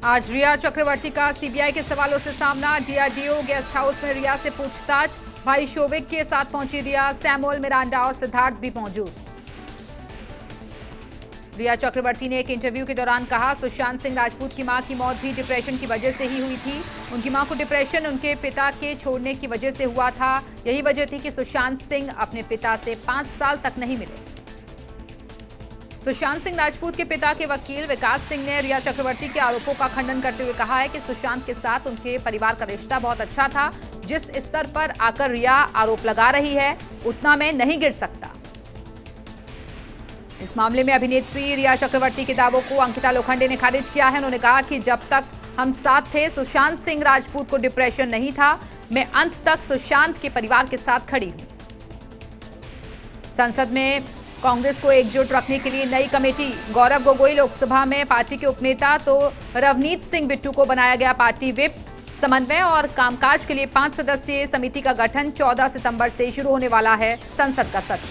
आज रिया चक्रवर्ती का सीबीआई के सवालों से सामना। डीआरडीओ गेस्ट हाउस में रिया से पूछताछ। भाई शोविक के साथ पहुंची रिया। सैमुअल, मिरांडा और सिद्धार्थ भी मौजूद। रिया चक्रवर्ती ने एक इंटरव्यू के दौरान कहा, सुशांत सिंह राजपूत की मां की मौत भी डिप्रेशन की वजह से ही हुई थी। उनकी मां को डिप्रेशन उनके पिता के छोड़ने की वजह से हुआ था। यही वजह थी कि सुशांत सिंह अपने पिता से 5 साल तक नहीं मिले। सुशांत सिंह राजपूत के पिता के वकील विकास सिंह ने रिया चक्रवर्ती के आरोपों का खंडन करते हुए कहा है कि सुशांत के साथ उनके परिवार का रिश्ता बहुत अच्छा था। जिस स्तर पर आकर रिया आरोप लगा रही है, उतना में नहीं गिर सकता। इस मामले में अभिनेत्री रिया चक्रवर्ती के दावों को अंकिता लोखंडे ने खारिज किया है। उन्होंने कहा कि जब तक हम साथ थे, सुशांत सिंह राजपूत को डिप्रेशन नहीं था। मैं अंत तक सुशांत के परिवार के साथ खड़ी हूं। संसद में कांग्रेस को एकजुट रखने के लिए नई कमेटी। गौरव गोगोई लोकसभा में पार्टी के उपनेता, तो रवनीत सिंह बिट्टू को बनाया गया पार्टी विप। समन्वय और कामकाज के लिए 5 सदस्यीय समिति का गठन। 14 सितंबर से शुरू होने वाला है संसद का सत्र।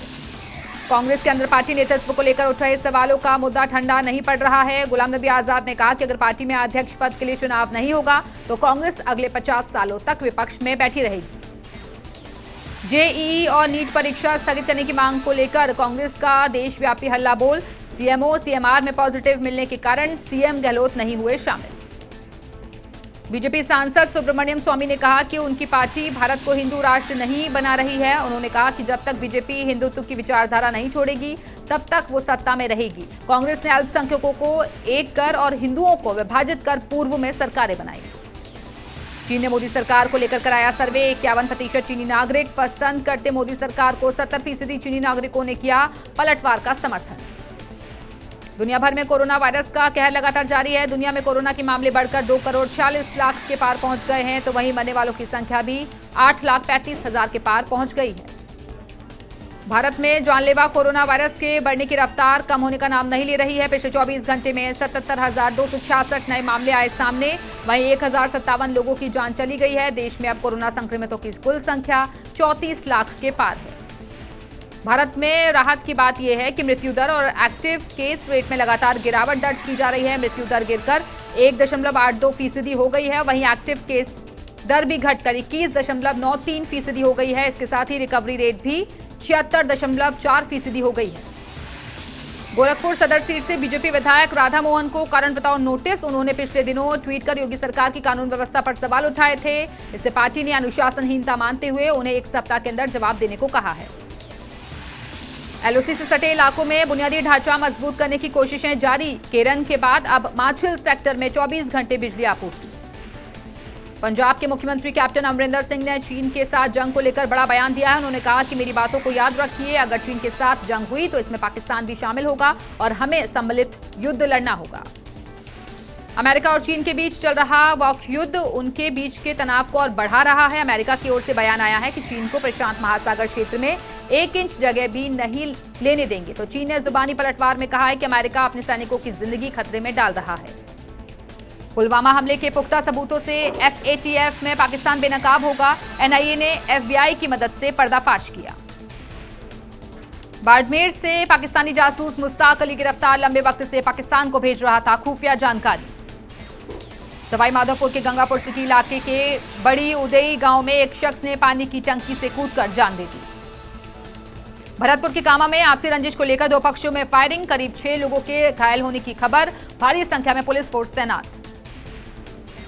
कांग्रेस के अंदर पार्टी नेतृत्व को लेकर उठ रहे सवालों का मुद्दा ठंडा नहीं पड़ रहा है। गुलाम नबी आजाद ने कहा कि अगर पार्टी में अध्यक्ष पद के लिए चुनाव नहीं होगा तो कांग्रेस अगले 50 सालों तक विपक्ष में बैठी रहेगी। जेईई और नीट परीक्षा स्थगित करने की मांग को लेकर कांग्रेस का देशव्यापी हल्ला बोल। सीएमओ सीएमआर में पॉजिटिव मिलने के कारण सीएम गहलोत नहीं हुए शामिल। बीजेपी सांसद सुब्रमण्यम स्वामी ने कहा कि उनकी पार्टी भारत को हिंदू राष्ट्र नहीं बना रही है। उन्होंने कहा कि जब तक बीजेपी हिंदुत्व की विचारधारा नहीं छोड़ेगी, तब तक वो सत्ता में रहेगी। कांग्रेस ने अल्पसंख्यकों को एक कर और हिंदुओं को विभाजित कर पूर्व में सरकारें बनाई। चीन ने मोदी सरकार को लेकर कराया सर्वे। 51% चीनी नागरिक पसंद करते मोदी सरकार को। 70% चीनी नागरिकों ने किया पलटवार का समर्थन। दुनिया भर में कोरोना वायरस का कहर लगातार जारी है। दुनिया में कोरोना के मामले बढ़कर 2 करोड़ 40 लाख के पार पहुंच गए हैं, तो वहीं मरने वालों की संख्या भी 8,35,000 के पार पहुंच गई है। भारत में जानलेवा कोरोना वायरस के बढ़ने की रफ्तार कम होने का नाम नहीं ले रही है। पिछले 24 घंटे में 77,266 नए मामले आए सामने। वहीं 1,057 लोगों की जान चली गई है। देश में अब कोरोना संक्रमितों की कुल संख्या 34 लाख के पार है। भारत में राहत की बात यह है कि मृत्यु दर और एक्टिव केस रेट में लगातार गिरावट दर्ज की जा रही है। मृत्यु दर गिरकर 1.82% हो गई है। वहीं एक्टिव केस दर भी घटकर 21.93% हो गई है। इसके साथ ही रिकवरी रेट भी 76.4% हो गई है। गोरखपुर सदर सीट से बीजेपी विधायक राधा मोहन को कारण बताओ नोटिस। उन्होंने पिछले दिनों ट्वीट कर योगी सरकार की कानून व्यवस्था पर सवाल उठाए थे। इससे पार्टी ने अनुशासनहीनता मानते हुए उन्हें 1 सप्ताह के अंदर जवाब देने को कहा है। एलओसी से सटे इलाकों में बुनियादी ढांचा मजबूत करने की कोशिशें जारी। केरन के बाद अब माछिल सेक्टर में 24 घंटे बिजली आपूर्ति। पंजाब के मुख्यमंत्री कैप्टन अमरिंदर सिंह ने चीन के साथ जंग को लेकर बड़ा बयान दिया है। उन्होंने कहा कि मेरी बातों को याद रखिए, अगर चीन के साथ जंग हुई तो इसमें पाकिस्तान भी शामिल होगा और हमें सम्मिलित युद्ध लड़ना होगा। अमेरिका और चीन के बीच चल रहा वॉक युद्ध उनके बीच के तनाव को और बढ़ा रहा है। अमेरिका की ओर से बयान आया है कि चीन को प्रशांत महासागर क्षेत्र में 1 इंच जगह भी नहीं लेने देंगे। तो चीन ने जुबानी पलटवार में कहा है कि अमेरिका अपने सैनिकों की जिंदगी खतरे में डाल रहा है। पुलवामा हमले के पुख्ता सबूतों से FATF में पाकिस्तान बेनकाब होगा। NIA ने FBI की मदद से पर्दाफाश किया। बाड़मेर से पाकिस्तानी जासूस मुश्ताक अली गिरफ्तार। लंबे वक्त से पाकिस्तान को भेज रहा था खुफिया जानकारी। सवाई माधोपुर के गंगापुर सिटी इलाके के बड़ी उदई गांव में एक शख्स ने पानी की टंकी से कूदकर जान दे दी। भरतपुर के कामा में आपसी रंजिश को लेकर 2 पक्षों में फायरिंग। करीब 6 लोगों के घायल होने की खबर। भारी संख्या में पुलिस फोर्स तैनात।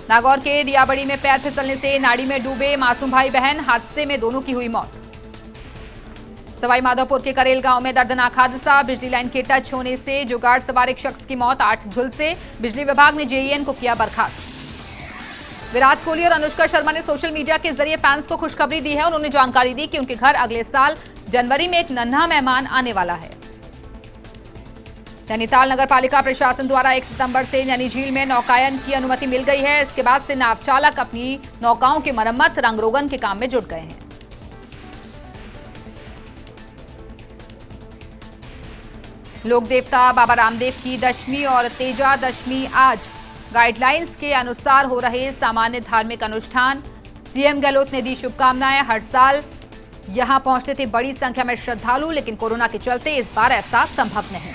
नागौर के दियाबड़ी में पैर फिसलने से नाड़ी में डूबे मासूम भाई बहन। हादसे में दोनों की हुई मौत। सवाई माधोपुर के करेल गांव में दर्दनाक हादसा। बिजली लाइन के टच होने से जुगाड़ सवार एक शख्स की मौत। 8 झुलसे। बिजली विभाग ने JEN को किया बर्खास्त। विराट कोहली और अनुष्का शर्मा ने सोशल मीडिया के जरिए फैंस को खुशखबरी दी है। उन्होंने जानकारी दी कि उनके घर अगले साल जनवरी में एक नन्हा मेहमान आने वाला है। नैनीताल नगर पालिका प्रशासन द्वारा 1 सितंबर से नैनी झील में नौकायन की अनुमति मिल गई है। इसके बाद से नाव चालक अपनी नौकाओं की मरम्मत रंगरोगन के काम में जुट गए हैं। लोक देवता बाबा रामदेव की दशमी और तेजा दशमी आज। गाइडलाइंस के अनुसार हो रहे सामान्य धार्मिक अनुष्ठान। सीएम गहलोत ने दी शुभकामनाएं। हर साल यहां पहुंचते थे बड़ी संख्या में श्रद्धालु, लेकिन कोरोना के चलते इस बार ऐसा संभव नहीं।